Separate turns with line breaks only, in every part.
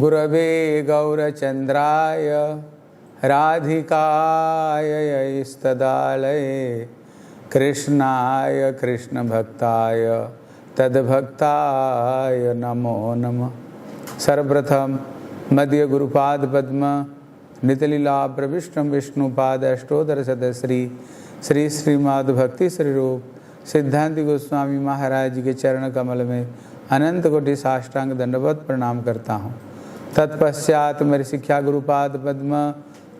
गुरवे गौरचन्द्राय राधिकाय स्तदालये कृष्णाय कृष्णभक्ताय तद्भक्ताय नमो नमः। सर्वप्रथम मध्य गुरुपाद पद्म नितलीला प्रविष्टम विष्णुपाद अष्टोत्तर शतश्री श्री श्रीमद् भक्ति श्री रूप सिद्धांत गोस्वामी महाराज जी के चरण कमल में अनंत कोटि साष्टांग दंडवत प्रणाम करता हूँ। तत्पश्चात मेरे शिक्षा गुरुपाद पद्म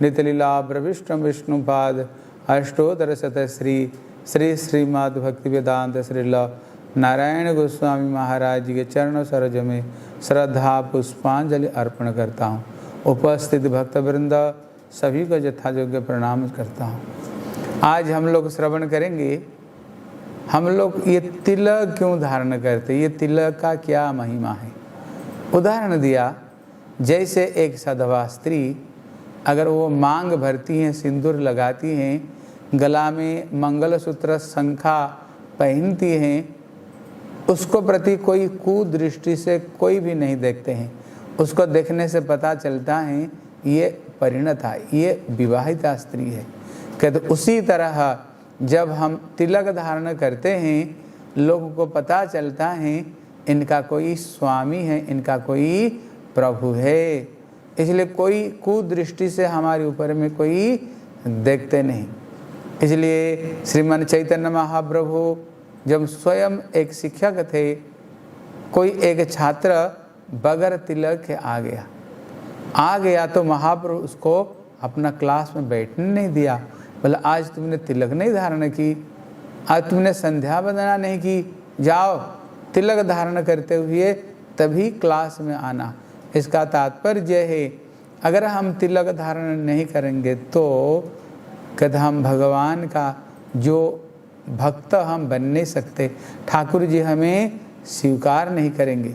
नितलीला प्रविष्टम विष्णुपाद अष्टोत्तर शतश्री श्री श्रीमद् भक्ति वेदांत श्रील नारायण गोस्वामी महाराज जी के चरण सरोज में श्रद्धा पुष्पांजलि अर्पण करता हूँ। उपस्थित भक्तवृंद सभी को यथायोग्य प्रणाम करता हूँ। आज हम लोग श्रवण करेंगे, हम लोग ये तिलक क्यों धारण करते, ये तिलक का क्या महिमा है। उदाहरण दिया, जैसे एक सधवा स्त्री अगर वो मांग भरती हैं, सिंदूर लगाती हैं, गला में मंगलसूत्र शंखा पहनती हैं, उसको प्रति कोई कुदृष्टि से कोई भी नहीं देखते हैं। उसको देखने से पता चलता है ये परिणता, ये विवाहिता स्त्री है। कहते उसी तरह जब हम तिलक धारण करते हैं, लोगों को पता चलता है इनका कोई स्वामी है, इनका कोई प्रभु है। इसलिए कोई कुदृष्टि से हमारे ऊपर में कोई देखते नहीं। इसलिए श्रीमान चैतन्य महाप्रभु जब स्वयं एक शिक्षक थे, कोई एक छात्र बगैर तिलक के आ गया तो महाप्रभु उसको अपना क्लास में बैठने नहीं दिया। बोला आज तुमने तिलक नहीं धारण की, आज तुमने संध्या वंदना नहीं की, जाओ तिलक धारण करते हुए तभी क्लास में आना। इसका तात्पर्य है अगर हम तिलक धारण नहीं करेंगे तो कहते हम भगवान का जो भक्त हम बन नहीं सकते, ठाकुर जी हमें स्वीकार नहीं करेंगे।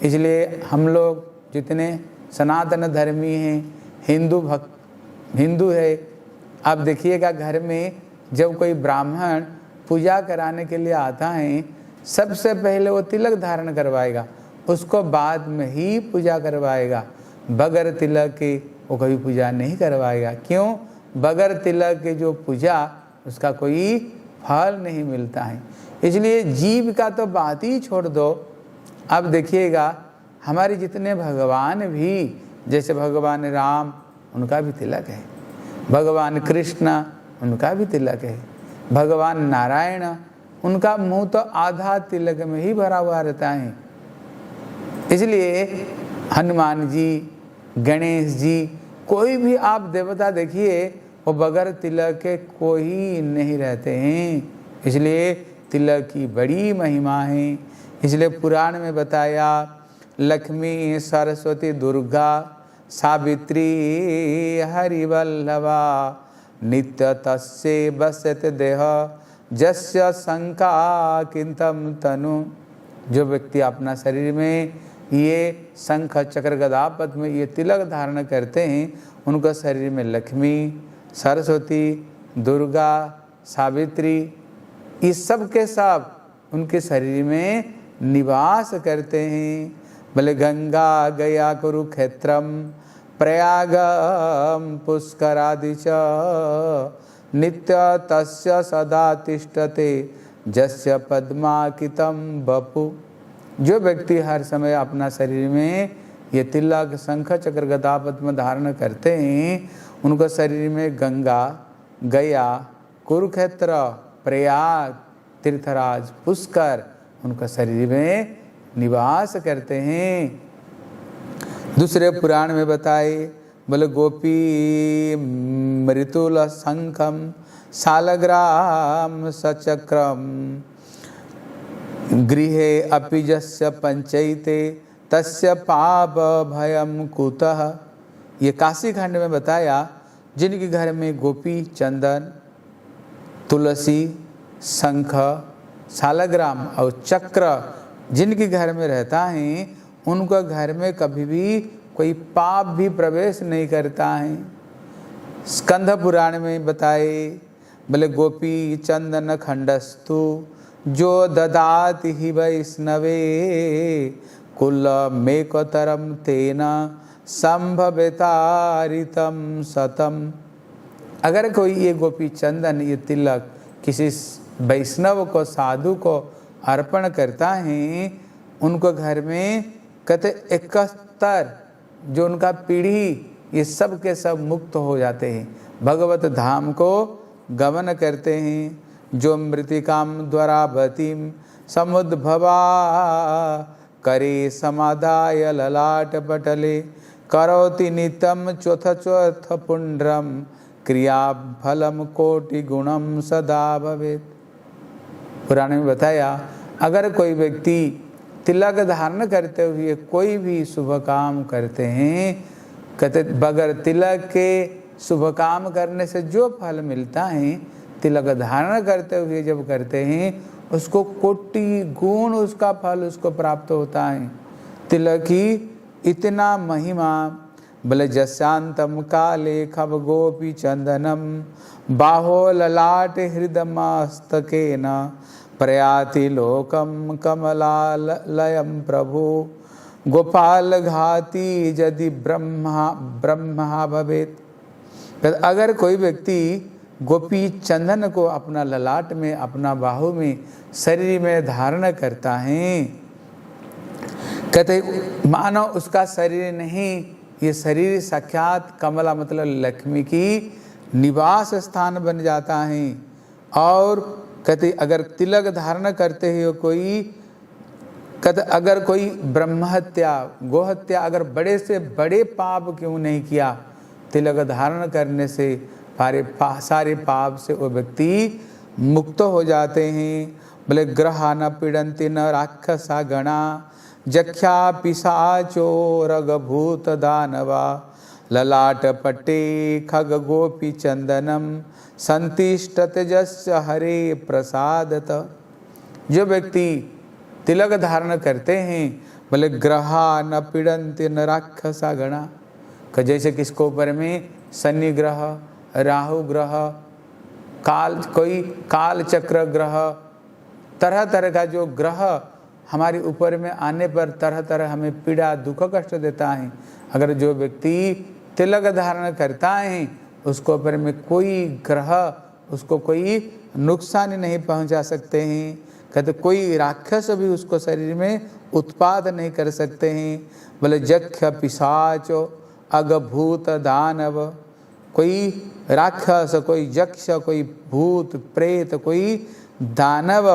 इसलिए हम लोग जितने सनातन धर्मी हैं, हिंदू है, आप देखिएगा घर में जब कोई ब्राह्मण पूजा कराने के लिए आता है, सबसे पहले वो तिलक धारण करवाएगा, उसको बाद में ही पूजा करवाएगा। बगैर तिलक के वो कभी पूजा नहीं करवाएगा। क्यों? बगैर तिलक के जो पूजा उसका कोई फल नहीं मिलता है। इसलिए जीव का तो बात ही छोड़ दो। अब देखिएगा हमारे जितने भगवान भी, जैसे भगवान राम उनका भी तिलक है, भगवान कृष्ण उनका भी तिलक है, भगवान नारायण उनका मुंह तो आधा तिलक में ही भरा हुआ रहता है। इसलिए हनुमान जी, गणेश जी, कोई भी आप देवता देखिए वो बगैर तिलक के कोई नहीं रहते हैं। इसलिए तिलक की बड़ी महिमा है। इसलिए पुराण में बताया लक्ष्मी सरस्वती दुर्गा सावित्री हरिवल्लभा नित्य तस्य बसत देह जस्य शंका किंतम तनु। जो व्यक्ति अपना शरीर में ये शंख चक्र गदा पद्म में ये तिलक धारण करते हैं, उनका शरीर में लक्ष्मी, सरस्वती, दुर्गा, सावित्री, ये सब के सब उनके शरीर में निवास करते हैं। भले गंगा गया कुरुक्षेत्रम प्रयागम पुष्करादि च नित्य तस्य सदा तिष्ठते जस्य पद्माकितम बपु। जो व्यक्ति हर समय अपना शरीर में ये तिलक शंख चक्र गदा पद्म धारण करते हैं, उनको शरीर में गंगा, गया, कुरुक्षेत्र, प्रयाग, तीर्थराज, पुष्कर उनका शरीर में निवास करते हैं। दूसरे पुराण में बताए बोले गोपी मृतुल शंखम सालग्राम सचक्रम गृहे अपि जस्य पंचैते तस्य पाप भयम कुतः। ये काशी खंड में बताया जिनके घर में गोपी, चंदन, तुलसी, शंख, सालग्राम और चक्र जिनके घर में रहता है, उनका घर में कभी भी कोई पाप भी प्रवेश नहीं करता है। स्कंद पुराण में बताए बोले गोपी चंदन खंडस्तु जो ददाति ही वैष्णवे कुल मेकतरम तेना संभवितारितम सतम। अगर कोई ये गोपी चंदन, ये तिलक किसी वैष्णव को, साधु को अर्पण करता है, उनको घर में कहते 71 जो उनका पीढ़ी, ये सब के सब मुक्त हो जाते हैं, भगवत धाम को गमन करते हैं। जो मृतिकाम द्वारावतीम समुद्भवा करे समादाय ललाट पटले करोति नितम चौथ चौथ पुंड्रम क्रिया फलम कोटि गुणम सदा भवेत। पुराने में बताया, अगर कोई व्यक्ति तिलक धारण करते हुए कोई भी शुभ काम करते हैं, कहते बगैर तिलक के शुभ काम करने से जो फल मिलता है, तिलक धारण करते हुए जब करते हैं, उसको कोटि गुण उसका फल उसको प्राप्त होता है। तिलक की इतना महिमा। बोले जशांतम काले खब गोपी चंदनम बाहो ललाट हृदमस्तके न प्रयाति लोकम कमलालयम प्रभु गोपाल घाती यदि ब्रह्मा भवेत। अगर कोई व्यक्ति गोपी चंदन को अपना ललाट में, अपना बाहु में, शरीर में धारण करता है, कहते मानो उसका शरीर नहीं, ये शरीर साक्षात कमला मतलब लक्ष्मी की निवास स्थान बन जाता है। और कहते अगर तिलक धारण करते ही कोई, कहते अगर कोई ब्रह्महत्या, गोहत्या, अगर बड़े से बड़े पाप क्यों नहीं किया, तिलक धारण करने से सारे पाप से वो व्यक्ति मुक्त हो जाते हैं। बोले ग्रहा न पीड़न्ति न राक्षसा गणा जख्या पिशाचो रगभूत दानवा ललाट पट्टे खग गोपी चंदनम संतिष्ठत जस्य हरे प्रसादत। जो व्यक्ति तिलक धारण करते हैं, बोले ग्रहा न पीड़न्ति न राक्षसा गणा, जैसे किसको ऊपर में शनि ग्रह, राहु ग्रह, कोई काल चक्र ग्रह, तरह तरह का जो ग्रह हमारे ऊपर में आने पर तरह तरह हमें पीड़ा दुख कष्ट देता है। अगर जो व्यक्ति तिलक धारण करता है, उसको ऊपर में कोई ग्रह उसको कोई नुकसान नहीं पहुंचा सकते हैं। कहते कोई राक्षस भी उसको शरीर में उत्पाद नहीं कर सकते हैं। बोले जक्ष पिशाचो अगभूत दानव, कोई राक्षस, कोई यक्ष, कोई भूत प्रेत, कोई दानव,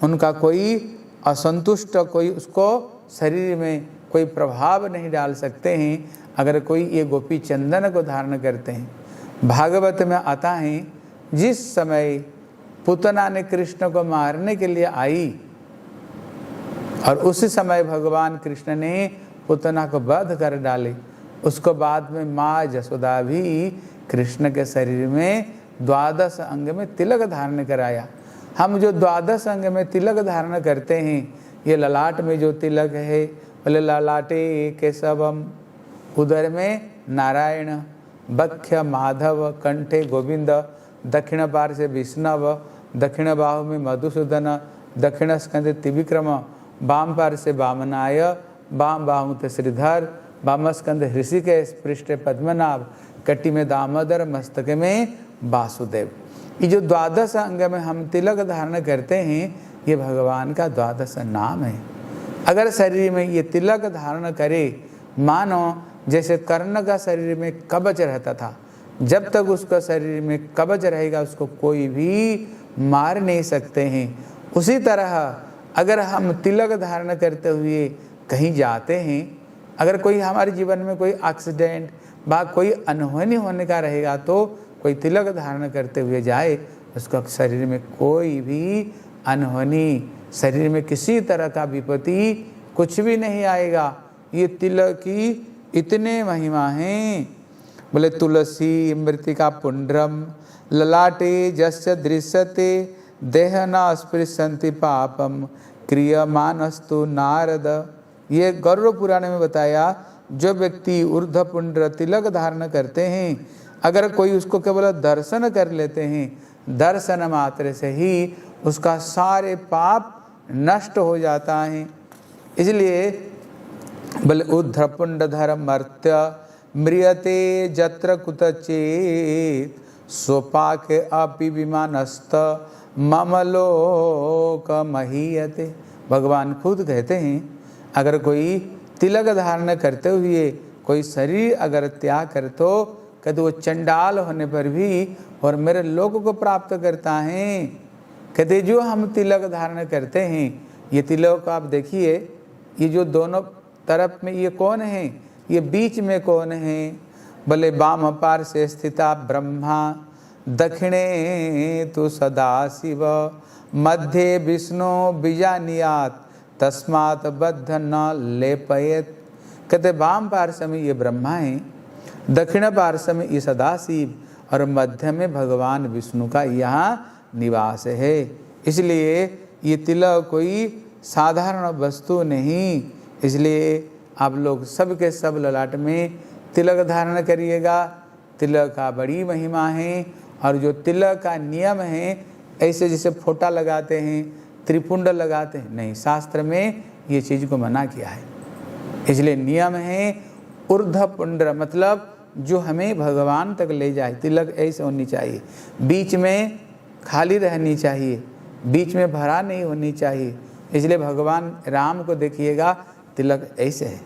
उनका कोई असंतुष्ट, कोई उसको शरीर में कोई प्रभाव नहीं डाल सकते हैं, अगर कोई ये गोपी चंदन को धारण करते हैं। भागवत में आता है, जिस समय पुतना ने कृष्ण को मारने के लिए आई और उसी समय भगवान कृष्ण ने पुतना को वध कर डाले, उसको बाद में माँ जसोदा भी कृष्ण के शरीर में 12 अंग में तिलक धारण कराया। हम जो 12 अंग में तिलक धारण करते हैं, ये ललाट में जो तिलक है, बोले ललाटे केशवम, उदर में नारायण, बख्य माधव, कंठे गोविंद, दक्षिण पार से विष्णव, दक्षिण बाहु में मधुसूदन, दक्षिण स्कंध त्रिविक्रम, वाम पार से वामनाय, वाम बाहु ते श्रीधर, वाम स्कंध ऋषिकेश, पृष्ठ पद्मनाभ, कटी में दामोदर, मस्तक में वासुदेव। ये जो 12 अंग में हम तिलक धारण करते हैं, ये भगवान का 12 नाम है। अगर शरीर में ये तिलक धारण करे, मानो जैसे कर्ण का शरीर में कवच रहता था, जब तक उसका शरीर में कवच रहेगा उसको कोई भी मार नहीं सकते हैं। उसी तरह अगर हम तिलक धारण करते हुए कहीं जाते हैं, अगर कोई हमारे जीवन में कोई एक्सीडेंट बा कोई अनहोनी होने का रहेगा, तो कोई तिलक धारण करते हुए जाए, उसका शरीर में कोई भी अनहोनी, शरीर में किसी तरह का विपत्ति कुछ भी नहीं आएगा। ये तिलक की इतने महिमा हैं। बोले तुलसी मृतिका पुंड्रम ललाटे जस्य दृश्यते देह न स्पृशन्ति पापम क्रियमानस्तु नारद। ये गरुड़ पुराण में बताया, जो व्यक्ति ऊर्ध्व पुंड्र तिलक धारण करते हैं, अगर कोई उसको केवल दर्शन कर लेते हैं, दर्शन मात्र से ही उसका सारे पाप नष्ट हो जाता है। इसलिए बोले ऊर्ध्वपुंडधर मर्त्य म्रियते जत्र कुतचेत स्वपाके अपि विमानस्त मम लोक महीयते। भगवान खुद कहते हैं अगर कोई तिलक धारण करते हुए कोई शरीर अगर त्याग कर तो कहते वो चंडाल होने पर भी और मेरे लोक को प्राप्त करता है। कहते जो हम तिलक धारण करते हैं, ये तिलक आप देखिए, ये जो दोनों तरफ में ये कौन है, ये बीच में कौन है? बोले वाम पार से स्थिता ब्रह्मा, दक्षिणे तो सदा शिव, मध्य विष्णु बीजानियात तस्मात् बद्ध न लेपयेत। कहते वाम पार्श्व में ये ब्रह्मा है, दक्षिण पार्श्व में ये सदाशिव और मध्य में भगवान विष्णु का यहाँ निवास है। इसलिए ये तिलक कोई साधारण वस्तु नहीं। इसलिए आप लोग सब के सब ललाट में तिलक धारण करिएगा। तिलक का बड़ी महिमा है। और जो तिलक का नियम है, ऐसे जैसे फोटा लगाते हैं, त्रिपुंड लगाते हैं, नहीं, शास्त्र में ये चीज़ को मना किया है। इसलिए नियम है ऊर्ध्व पुंड, मतलब जो हमें भगवान तक ले जाए। तिलक ऐसे होनी चाहिए, बीच में खाली रहनी चाहिए, बीच में भरा नहीं होनी चाहिए। इसलिए भगवान राम को देखिएगा तिलक ऐसे है,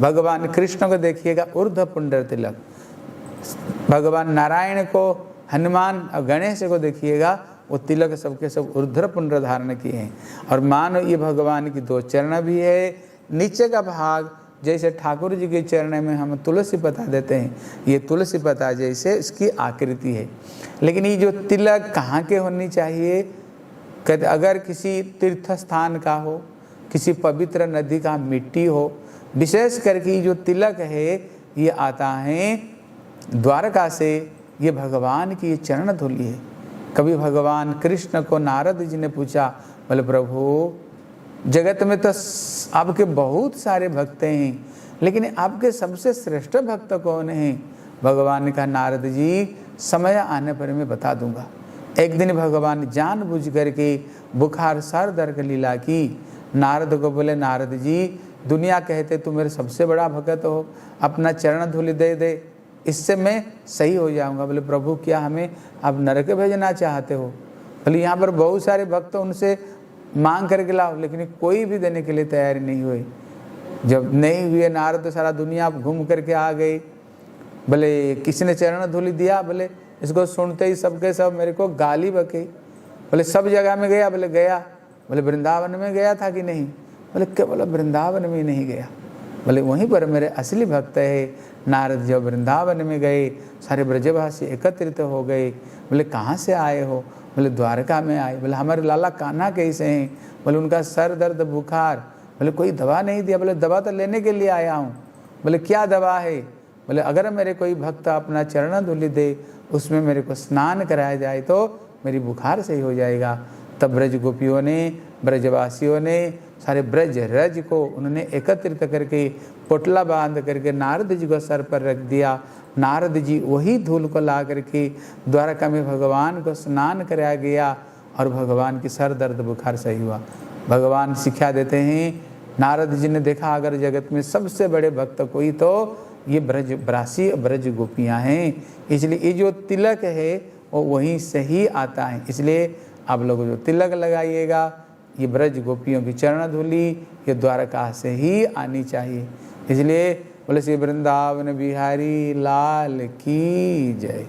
भगवान कृष्ण को देखिएगा ऊर्ध्व पुंड तिलक, भगवान नारायण को, हनुमान और गणेश को देखिएगा वो तिलक सबके सब ऊर्ध्व पुंड धारण किए हैं। और मानो ये भगवान की दो चरण भी है, नीचे का भाग जैसे ठाकुर जी के चरण में हम तुलसी पता देते हैं, ये तुलसी पता जैसे इसकी आकृति है। लेकिन ये जो तिलक कहाँ के होनी चाहिए? कहते अगर किसी तीर्थ स्थान का हो, किसी पवित्र नदी का मिट्टी हो, विशेष करके ये जो तिलक है ये आता है द्वारका से, ये भगवान की ये चरण धूलि है। कभी भगवान कृष्ण को नारद जी ने पूछा, बोले प्रभु जगत में तो आपके बहुत सारे भक्त हैं, लेकिन आपके सबसे श्रेष्ठ भक्त कौन हैं? भगवान ने कहा नारद जी समय आने पर मैं बता दूंगा। एक दिन भगवान जानबूझ करके बुखार सर दर्द लीला की। नारद को बोले नारद जी दुनिया कहते तू मेरे सबसे बड़ा भक्त हो, अपना चरण धूलि दे दे, इससे मैं सही हो जाऊंगा। बोले प्रभु क्या हमें आप नरक भेजना चाहते हो? बोले यहाँ पर बहुत सारे भक्त, उनसे मांग करके लाओ, लेकिन कोई भी देने के लिए तैयारी नहीं हुई। जब नहीं हुए नारद तो सारा दुनिया घूम करके आ गई। बोले किसी ने चरण धूलि दिया? बोले इसको सुनते ही सबके सब मेरे को गाली बके। बोले सब जगह में गया? बोले गया। बोले वृंदावन में गया था कि नहीं? बोले केवल वृंदावन में नहीं गया। बोले वहीं पर मेरे असली भक्त है। नारद जब वृंदावन में गए, सारे ब्रजवासी एकत्रित हो गए। बोले कहाँ से आए हो? बोले द्वारका में आए। बोले हमारे लाला कान्हा कैसे हैं? बोले उनका सर दर्द बुखार। बोले कोई दवा नहीं दिया? बोले दवा तो लेने के लिए आया हूँ। बोले क्या दवा है? बोले अगर मेरे कोई भक्त अपना चरण धूलि दे, उसमें मेरे को स्नान कराया जाए तो मेरी बुखार सही हो जाएगा। तब ब्रज गोपियों ने, ब्रजवासियों ने, सारे ब्रज रज को उन्होंने एकत्रित करके पोटला बांध करके नारद जी को सर पर रख दिया। नारद जी वही धूल को ला करके द्वारका में भगवान को स्नान कराया गया और भगवान की सर दर्द बुखार सही हुआ। भगवान शिक्षा देते हैं, नारद जी ने देखा अगर जगत में सबसे बड़े भक्त कोई तो ये ब्रासी ब्रज गोपियाँ हैं। इसलिए ये जो तिलक है वो वहीं से ही आता है। इसलिए आप लोग जो तिलक लगाइएगा, ये ब्रज गोपियों की चरण धूलि ये द्वारका से ही आनी चाहिए। इसलिए बोले श्री वृंदावन बिहारी लाल की जय।